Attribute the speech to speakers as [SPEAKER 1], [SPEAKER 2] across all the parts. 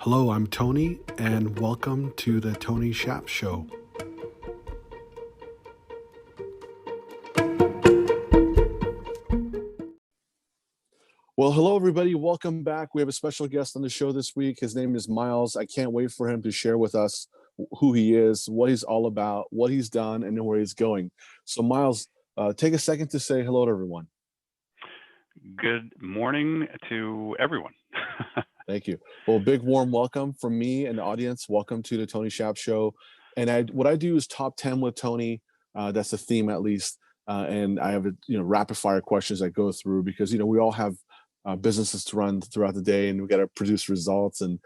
[SPEAKER 1] Hello, I'm Tony, and welcome to the Tony Shap Show. Well, hello, everybody. Welcome back. We have a special guest on the show this week. His name is Miles. I can't wait for him to share with us who he is, what he's all about, what he's done, and where he's going. So, Miles, take a second to say hello to everyone.
[SPEAKER 2] Good morning to everyone.
[SPEAKER 1] Thank you. Well, big warm welcome from me and the audience. Welcome to the Tony Shap Show. And what I do is top 10 with Tony. That's the theme, at least. And I have rapid fire questions I go through because we all have businesses to run throughout the day, and we got to produce results and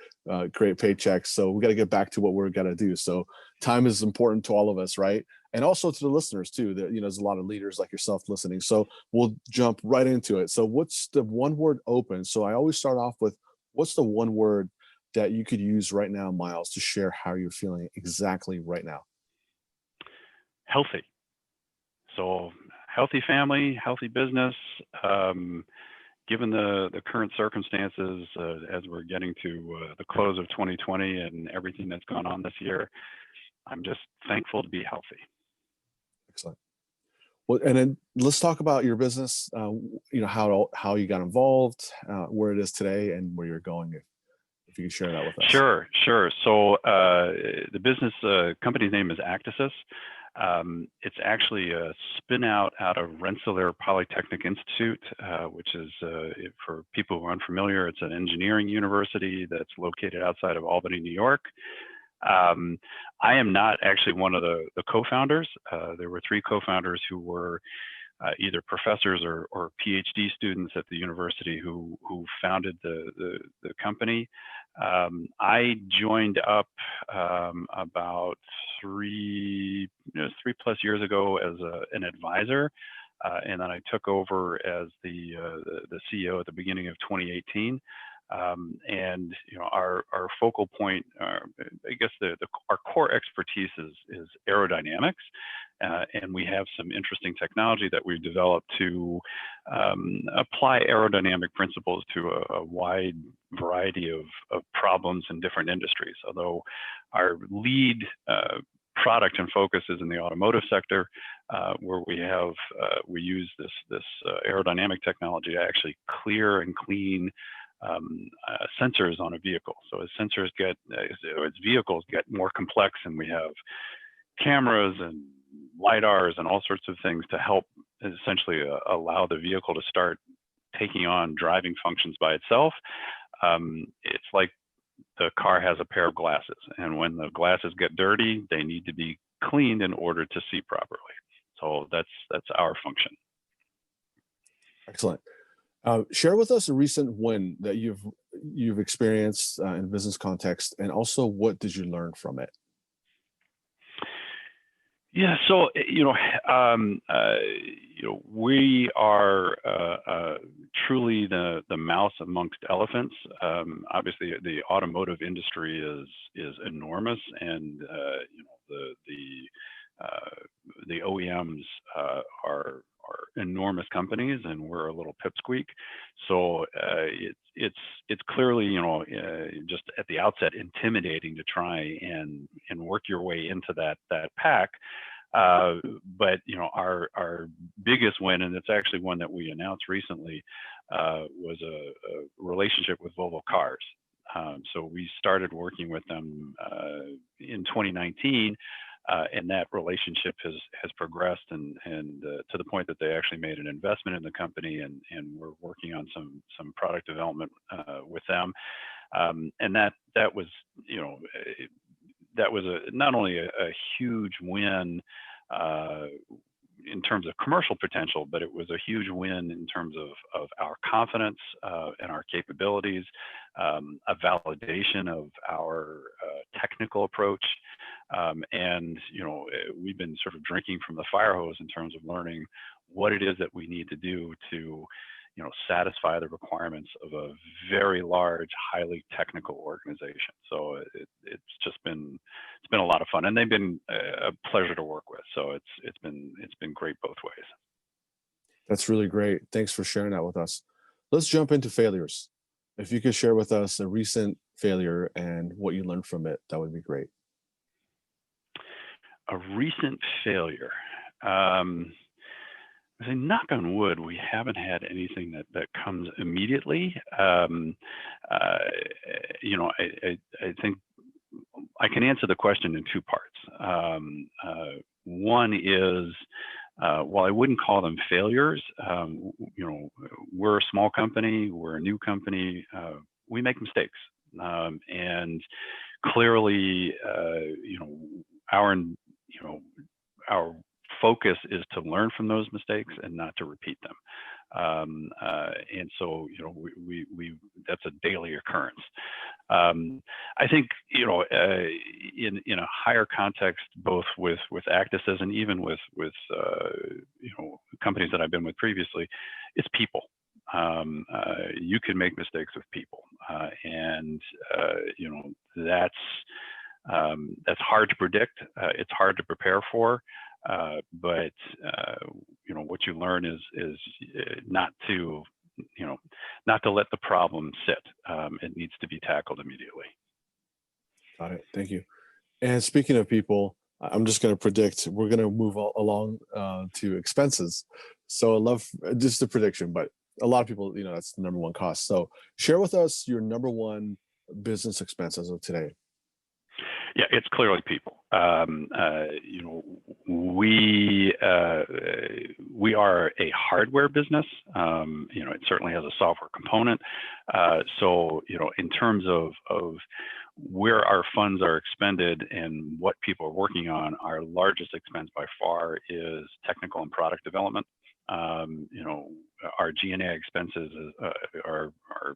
[SPEAKER 1] create paychecks. So we got to get back to what we're gonna do. So time is important to all of us, right? And also to the listeners too. That there's a lot of leaders like yourself listening. So we'll jump right into it. So what's the one word open? So I always start off with, what's the one word that you could use right now, Miles, to share how you're feeling exactly right now?
[SPEAKER 2] Healthy. So healthy family, healthy business. Given the current circumstances, as we're getting to the close of 2020 and everything that's gone on this year, I'm just thankful to be healthy.
[SPEAKER 1] Excellent. Well, and then let's talk about your business. How you got involved, where it is today, and where you're going. If you could share that with us.
[SPEAKER 2] Sure. So the business company's name is Actasys. It's actually a spin out of Rensselaer Polytechnic Institute, which is, for people who are unfamiliar, it's an engineering university that's located outside of Albany, New York. I am not actually one of the co-founders. There were three co-founders who were either professors or PhD students at the university who founded the company. I joined up about three plus years ago as an advisor, and then I took over as the CEO at the beginning of 2018. And our focal point, I guess our core expertise is aerodynamics, and we have some interesting technology that we've developed to apply aerodynamic principles to a wide variety of problems in different industries. Although our lead product and focus is in the automotive sector, where we use this aerodynamic technology to actually clear and clean sensors on a vehicle. So as vehicles get more complex, and we have cameras and lidars and all sorts of things to help essentially allow the vehicle to start taking on driving functions by itself, it's like the car has a pair of glasses, and when the glasses get dirty, they need to be cleaned in order to see properly. So that's our function.
[SPEAKER 1] Excellent. Share with us a recent win that you've experienced in business context, and also what did you learn from it?
[SPEAKER 2] Yeah, so we are truly the mouse amongst elephants. Obviously, the automotive industry is enormous, and the OEMs are enormous companies, and we're a little pipsqueak. So it's clearly just at the outset intimidating to try and work your way into that pack. But our biggest win, and it's actually one that we announced recently, was a relationship with Volvo Cars. So we started working with them in 2019. And that relationship has progressed and to the point that they actually made an investment in the company, and we're working on some product development with them. And that was not only a huge win in terms of commercial potential, but it was a huge win in terms of our confidence and our capabilities, a validation of our technical approach. And we've been sort of drinking from the fire hose in terms of learning what it is that we need to do to satisfy the requirements of a very large, highly technical organization. So it's been a lot of fun, and they've been a pleasure to work with. So it's been great both ways.
[SPEAKER 1] That's really great. Thanks for sharing that with us. Let's jump into failures. If you could share with us a recent failure and what you learned from it, that would be great.
[SPEAKER 2] A recent failure. I say, knock on wood, we haven't had anything that comes immediately. You know, I think I can answer the question in two parts. One is, while I wouldn't call them failures, you know, we're a small company, we're a new company, we make mistakes, and clearly, you know, our focus is to learn from those mistakes and not to repeat them. And so, you know, we that's a daily occurrence. I think, you know, in a higher context, both with Actasys and even with you know, companies that I've been with previously, it's people. You can make mistakes with people, and you know, that's hard to predict. It's hard to prepare for. But you know, what you learn is not to, you know, not to let the problem sit. It needs to be tackled immediately.
[SPEAKER 1] Got it. Thank you. And speaking of people, I'm just going to predict we're going to move along to expenses. So I love just a prediction, but a lot of people, you know, that's the number one cost. So share with us your number one business expense as of today.
[SPEAKER 2] Yeah, it's clearly people. You know, we are a hardware business. You know, it certainly has a software component. So, you know, in terms of where our funds are expended and what people are working on, our largest expense by far is technical and product development. You know, our G&A expenses are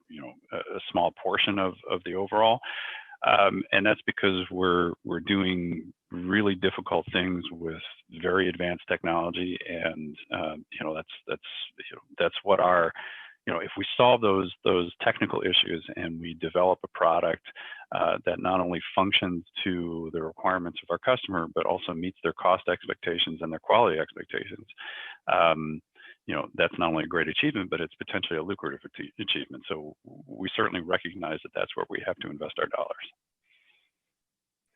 [SPEAKER 2] you know, a small portion of the overall. And that's because we're doing really difficult things with very advanced technology, and you know, that's what our, you know, if we solve those technical issues and we develop a product that not only functions to the requirements of our customer but also meets their cost expectations and their quality expectations, you know, that's not only a great achievement, but it's potentially a lucrative achievement. So we certainly recognize that that's where we have to invest our dollars.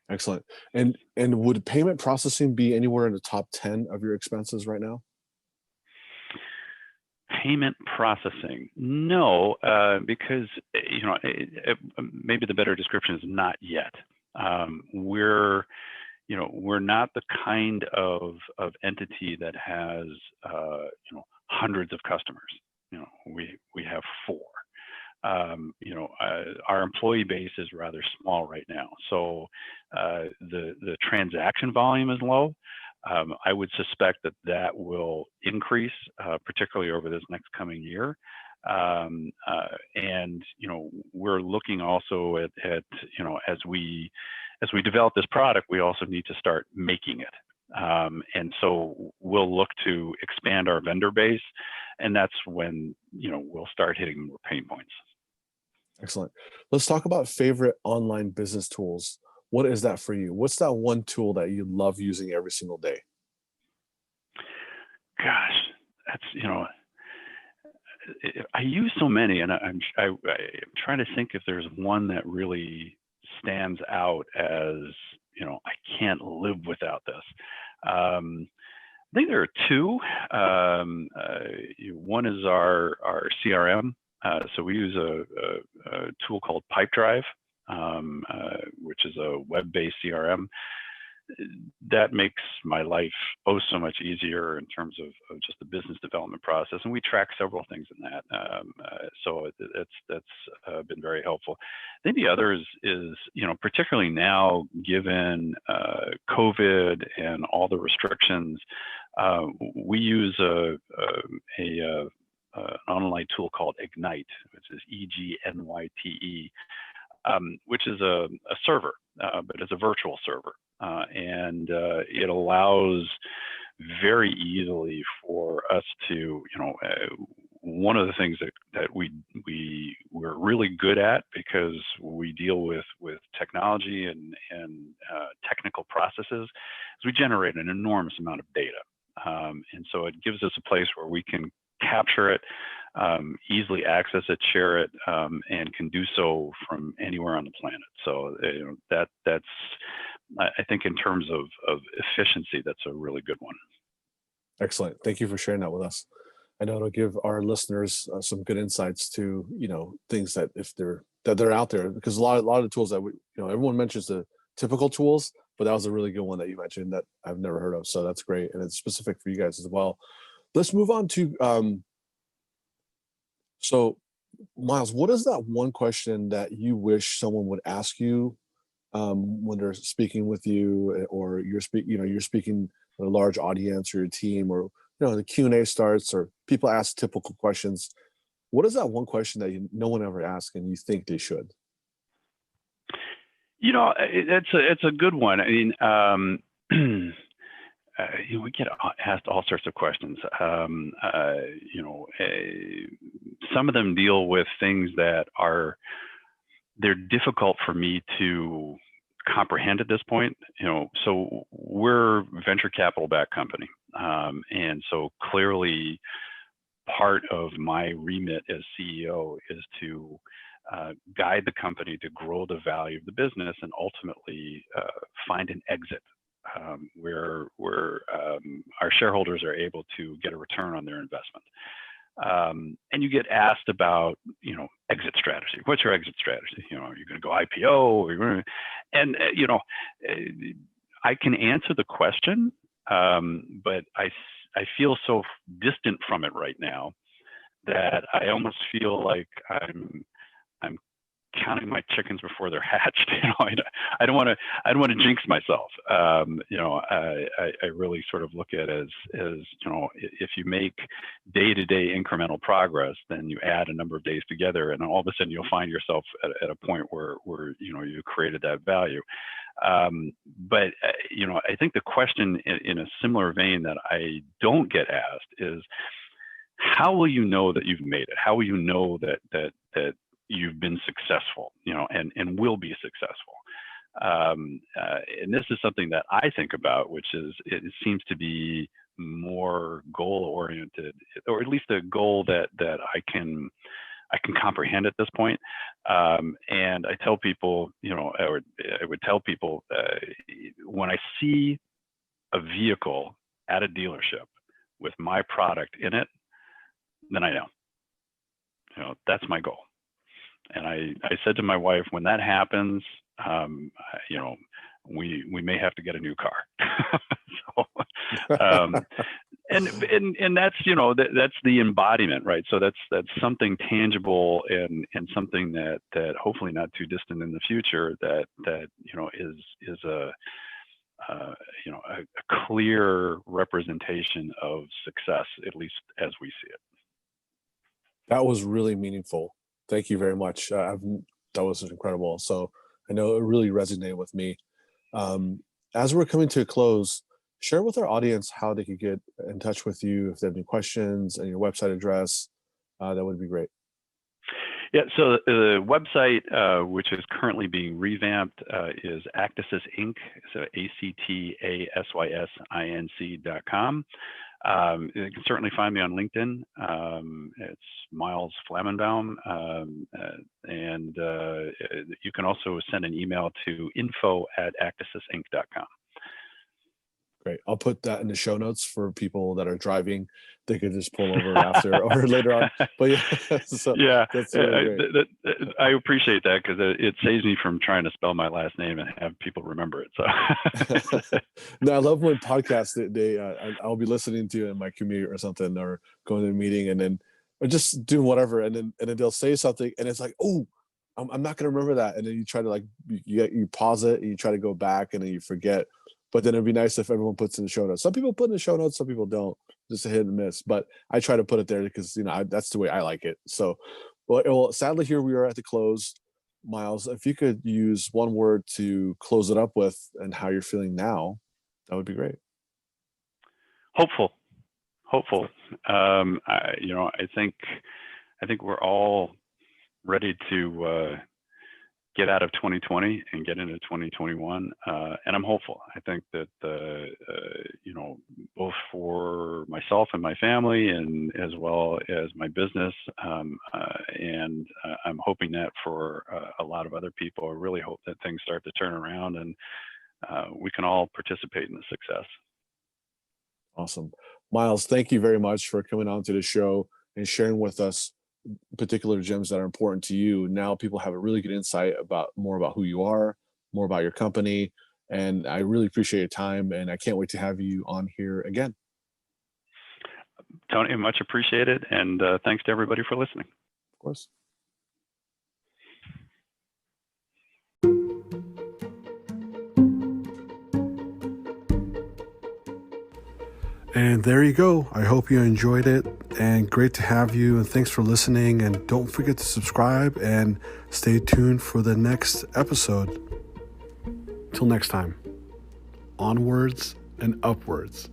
[SPEAKER 1] Excellent. And would payment processing be anywhere in the top 10 of your expenses right now?
[SPEAKER 2] Payment processing, no, because, you know, maybe the better description is not yet. We're not the kind of entity that has, you know, hundreds of customers. You know, we have 4. You know, our employee base is rather small right now, so the transaction volume is low. I would suspect that will increase, particularly over this next coming year. And you know, we're looking also at you know, as we develop this product, we also need to start making it. And so we'll look to expand our vendor base, and that's when, you know, we'll start hitting more pain points.
[SPEAKER 1] Excellent. Let's talk about favorite online business tools. What is that for you? What's that one tool that you love using every single day?
[SPEAKER 2] Gosh, that's, you know, I use so many, and I'm trying to think if there's one that really stands out as, you know, I can't live without this. I think there are 2. One is our CRM. So we use a tool called Pipedrive, which is a web-based CRM. That makes my life so much easier in terms of just the business development process, and we track several things in that. So that's been very helpful. I think the other is, you know, particularly now, given COVID and all the restrictions, we use an online tool called Ignite, which is EGNYTE, which is a server, but it's a virtual server. And it allows very easily for us to, you know, one of the things that we're really good at, because we deal with technology and technical processes, is we generate an enormous amount of data. And so it gives us a place where we can capture it, easily access it, share it, and can do so from anywhere on the planet. So that's I think in terms of efficiency, that's a really good one.
[SPEAKER 1] Excellent. Thank you for sharing that with us. I know it'll give our listeners some good insights to things that if they're out there, because a lot of the tools that everyone mentions the typical tools, but that was a really good one that you mentioned that I've never heard of. So that's great, and it's specific for you guys as well. Let's move on to so Miles, what is that one question that you wish someone would ask you when they're speaking with you, or you're speaking to a large audience or your team, or the Q&A starts or people ask typical questions? What is that one question that no one ever asks and you think they should?
[SPEAKER 2] It's a good one. I mean, we get asked all sorts of questions. Some of them deal with things that they're difficult for me to comprehend at this point. So we're venture capital backed company, and so clearly part of my remit as CEO is to guide the company to grow the value of the business and ultimately find an exit where our shareholders are able to get a return on their investment. And you get asked about, exit strategy. What's your exit strategy? Are you going to go IPO? I can answer the question, but I feel so distant from it right now that I almost feel like I'm counting my chickens before they're hatched. I don't want to jinx myself. I really sort of look at it as if you make day-to-day incremental progress, then you add a number of days together, and all of a sudden you'll find yourself at a point where you created that value. But I think the question in a similar vein that I don't get asked is, how will you know that you've made it? How will you know that you've been successful, and will be successful? And this is something that I think about, which is, it seems to be more goal-oriented, or at least a goal that I can comprehend at this point. And I tell people, or I would tell people, when I see a vehicle at a dealership with my product in it, then I know, that's my goal. And I said to my wife, when that happens, we may have to get a new car. And that's that's the embodiment, right? So that's something tangible and something that hopefully not too distant in the future that is a clear representation of success, at least as we see it.
[SPEAKER 1] That was really meaningful. Thank you very much. That was incredible. So I know it really resonated with me. As we're coming to a close, share with our audience how they could get in touch with you if they have any questions, and your website address. That would be great.
[SPEAKER 2] Yeah, so the website, which is currently being revamped, is Actasys Inc. So ACTASYSINC.com. You can certainly find me on LinkedIn. It's Miles Flamenbaum. And you can also send an email to info@actasysinc.com.
[SPEAKER 1] Great. I'll put that in the show notes for people that are driving. They could just pull over after or later on. But yeah, so
[SPEAKER 2] yeah,
[SPEAKER 1] that's really great.
[SPEAKER 2] I appreciate that, because it saves me from trying to spell my last name and have people remember it. So
[SPEAKER 1] No, I love when podcasts I'll be listening to in my commute or something, or going to a meeting, and then or just doing whatever, and then they'll say something, and it's like, oh, I'm not gonna remember that, and then you try to you pause it and you try to go back, and then you forget. But then it'd be nice if everyone puts in the show notes. Some people put in the show notes, some people don't. Just a hit and miss. But I try to put it there because that's the way I like it. So, well, sadly, here we are at the close. Miles, if you could use one word to close it up with, and how you're feeling now, that would be great.
[SPEAKER 2] Hopeful. I think we're all ready to get out of 2020 and get into 2021. And I'm hopeful. I think that, both for myself and my family, and as well as my business, and I'm hoping that for a lot of other people. I really hope that things start to turn around, and we can all participate in the success.
[SPEAKER 1] Awesome. Miles, thank you very much for coming on to the show and sharing with us particular gems that are important to you. Now people have a really good insight about more about who you are, more about your company, and I really appreciate your time, and I can't wait to have you on here again.
[SPEAKER 2] Tony, much appreciated, and thanks to everybody for listening.
[SPEAKER 1] Of course. And there you go. I hope you enjoyed it, and great to have you, and thanks for listening, and don't forget to subscribe and stay tuned for the next episode. Till next time, onwards and upwards.